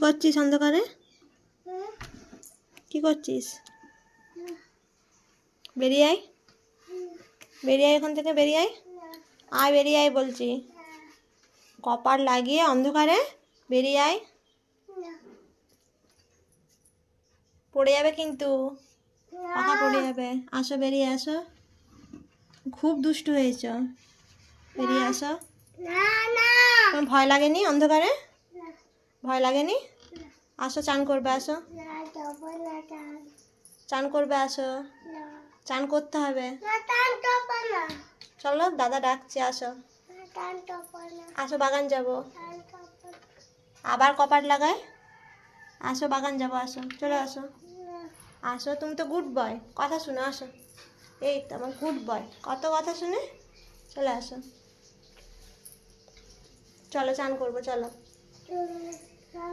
করছিস অন্ধকারে? কি করছিস? বেরিয়ে আয়, বেরিয়ে আয় এখান থেকে, বেরিয়ে আয়। আয়, বেরিয়ে আয় বলছি। কপার লাগিয়ে অন্ধকারে বেরিয়ে আয়। পড়ে যাবে কিন্তু, পাখা পড়ে যাবে। আসো, বেরিয়ে আসো। খুব দুষ্টু হয়েছ, বেরিয়ে আসো। তোমার ভয় লাগেনি অন্ধকারে? ভয় লাগেনি? আসো, চান করবে, আসো। চান করবে, আসো। চান করতে হবে। চলো, দাদা ডাকছে, আসো। আসো, বাগান যাব। আবার কপাট লাগায়। আসো, বাগান যাব, আসো, চলে আসো। আসো, তুমি তো গুড বয়, কথা শুনো, আসো। এই তো আমার গুড বয়, কত কথা শুনে। চলে আসো, চলো চান করবো, চলো।